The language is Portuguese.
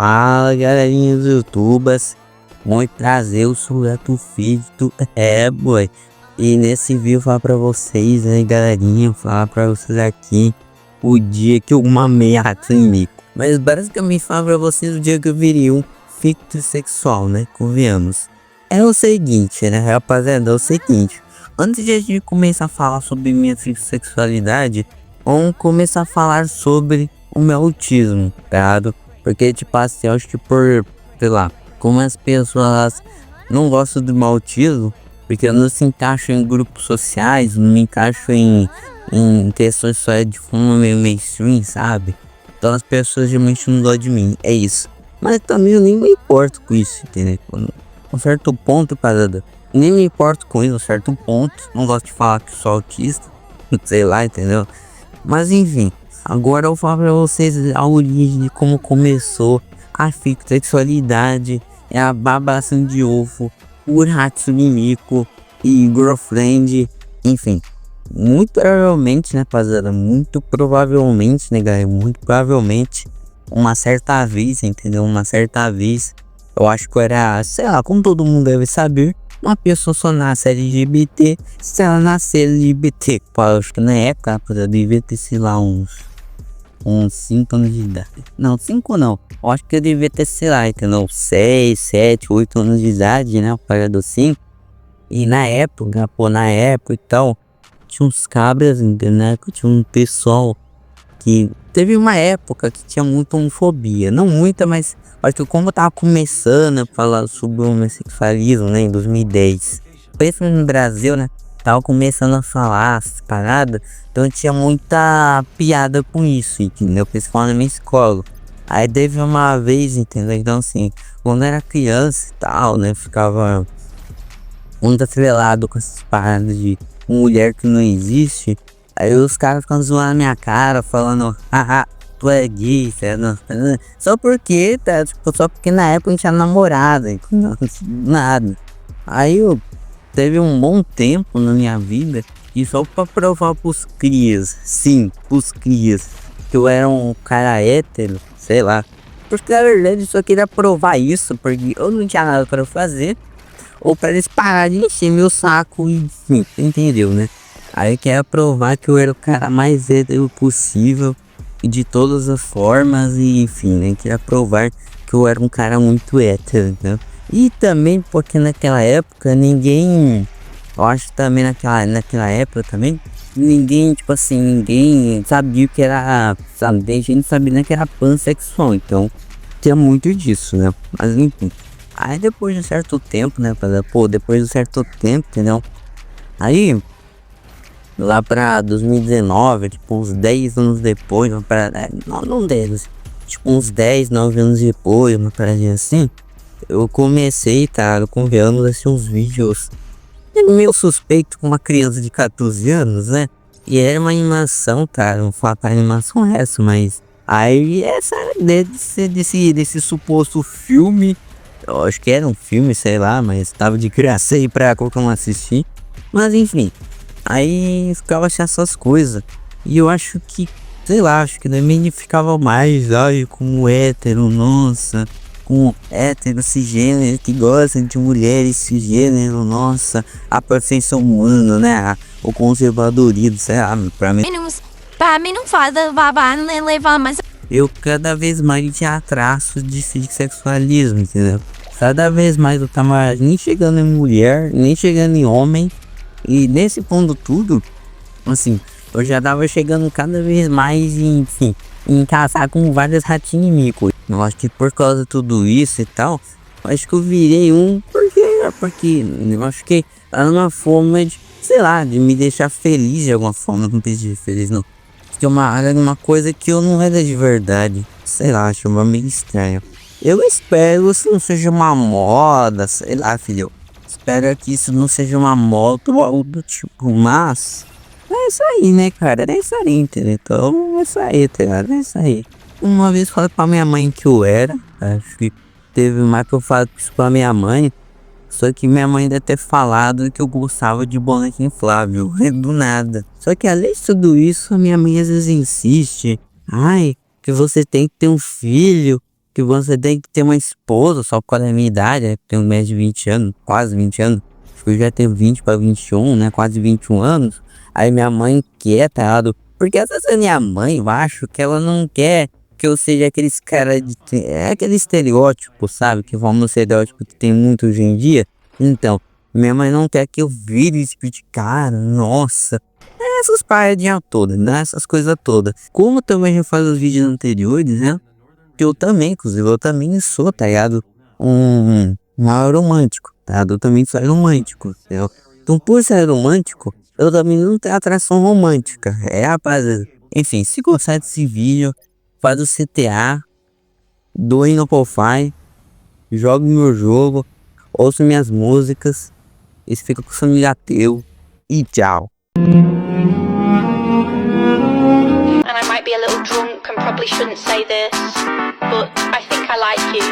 Fala galerinha do YouTubers, muito prazer, eu sou o Gato Fito, boy. E nesse vídeo falar pra vocês, né galerinha, falar pra vocês aqui o dia que eu mamei a mico. Mas basicamente falar pra vocês o dia que eu virei um ficto sexual, né, convenhamos. É o seguinte, né rapaziada, é o seguinte. Antes de a gente começar a falar sobre minha sexualidade, vamos começar a falar sobre o meu autismo, tá? Porque tipo assim, eu acho que por, sei lá, como as pessoas não gostam do meu autismo, porque eu não se encaixo em grupos sociais, não me encaixo em questões só de forma meio mainstream, sabe? Então as pessoas realmente não gostam de mim, é isso. Mas também eu nem me importo com isso, entendeu? Um certo ponto, parada. Nem me importo com isso, um certo ponto. Não gosto de falar que sou autista, sei lá, entendeu? Mas enfim, agora eu vou falar pra vocês a origem de como começou a sexualidade, é a babação de ovo, o Hatsune Miku e girlfriend, enfim. Muito provavelmente, né, rapaziada, muito provavelmente, né, galera, muito provavelmente, uma certa vez, entendeu? Uma certa vez, eu acho que eu era, sei lá, como todo mundo deve saber, uma pessoa só nasce LGBT se ela nascer LGBT. Pô, eu acho que na época, rapaziada, devia ter, sei lá, uns 5 anos de idade. Não, 5 não. Eu acho que eu devia ter, sei lá, entendeu? 6, 7, 8 anos de idade, né? O parado assim. E na época, pô, e tal, tinha uns cabras, entendeu? Tinha um pessoal que teve uma época que tinha muita homofobia. Não muita, mas acho que como eu tava começando a falar sobre o homossexualismo, né, em 2010, principalmente no Brasil, né, tava começando a falar essas paradas, então tinha muita piada com isso, entendeu? Principalmente na minha escola. Aí teve uma vez, entendeu? Então assim, quando eu era criança e tal, né, ficava muito atrelado com essas paradas de mulher que não existe. Aí os caras ficam zoando a minha cara, falando, haha, tu é gay, só porque, tá, tipo, só porque na época a gente era namorada, nada. Aí eu teve um bom tempo na minha vida, e só pra provar pros crias, sim, pros crias, que eu era um cara hétero, sei lá. Porque na verdade eu só queria provar isso, porque eu não tinha nada pra fazer, ou pra eles pararem de encher meu saco, enfim, entendeu, né? Aí eu queria provar que eu era o cara mais hétero possível e de todas as formas, e enfim, né? Queria provar que eu era um cara muito hétero, né? E também porque naquela época ninguém, eu acho que também naquela época também, ninguém, tipo assim, ninguém sabia o que era, sabe? Tem gente que não sabia nem que era pansexual, então tinha muito disso, né? Mas enfim. Aí depois de um certo tempo, né? Pô, depois de um certo tempo, entendeu? Aí lá pra 2019, tipo uns 10 anos depois, não 10, tipo uns 10, 9 anos depois, uma paradinha assim, eu comecei, tá, convenhamos, assim, uns vídeos meio suspeito com uma criança de 14 anos, né, e era uma animação, tá, não falo que a animação é essa, mas aí essa, né, desse suposto filme, eu acho que era um filme, sei lá, mas tava de graça aí pra qualquer um assistir, mas enfim. Aí ficava achando essas coisas. E eu acho que, sei lá, acho que também ficava mais, ai, como hétero, nossa, com hétero cisgênero que gosta de mulheres cisgênero, nossa, a perfeição humana, né? O conservadorismo, sei lá, pra mim. Pra mim não faz, nem levar mais. Eu cada vez mais tinha traços de sexualismo, entendeu? Cada vez mais eu tava nem chegando em mulher, nem chegando em homem. E nesse ponto tudo, assim, eu já tava chegando cada vez mais, enfim, em casar com vários ratinhos mico. Eu acho que por causa de tudo isso e tal, eu acho que eu virei porque eu acho que era uma forma de, sei lá, de me deixar feliz de alguma forma, não pedir feliz não. Porque era uma coisa que eu não era de verdade, sei lá, acho meio estranho. Eu espero que isso não seja uma moda, sei lá, filho. Espero que isso não seja uma moto ou algo do tipo, mas é isso aí, né, cara? É isso aí, entendeu? Então é isso aí, tá ligado? É isso aí. Uma vez falei pra minha mãe que eu era, acho que teve mais que eu falo isso pra minha mãe, só que minha mãe deve ter falado que eu gostava de boneca inflável, do nada. Só que além de tudo isso, a minha mãe às vezes insiste, ai, que você tem que ter um filho que você tem que ter uma esposa só por causa da minha idade, né? Tenho mais de 20 anos, quase 20 anos. Acho que eu já tenho 20 para 21, né? Quase 21 anos. Aí minha mãe quer, tá ligado? Porque às vezes a minha mãe, eu acho que ela não quer que eu seja aqueles cara de... É aquele estereótipo, sabe? Que vamos no estereótipo que tem muito hoje em dia. Então, minha mãe não quer que eu vire esse tipo de cara, nossa. Essas paradinhas todas, né? Essas coisas todas. Como também já faz os vídeos anteriores, né? Que eu também, inclusive, eu também sou, tá ligado? Um romântico, tá ligado? Eu também sou romântico, entendeu? Então, por ser romântico, eu também não tenho atração romântica. É, rapaziada. Enfim, se gostar desse vídeo, faz o CTA, doe no Ko-Fi, jogue meu jogo, ouça minhas músicas, e fica com o família teu. E tchau. And I might be a little drunk and probably shouldn't say this, but I think I like you.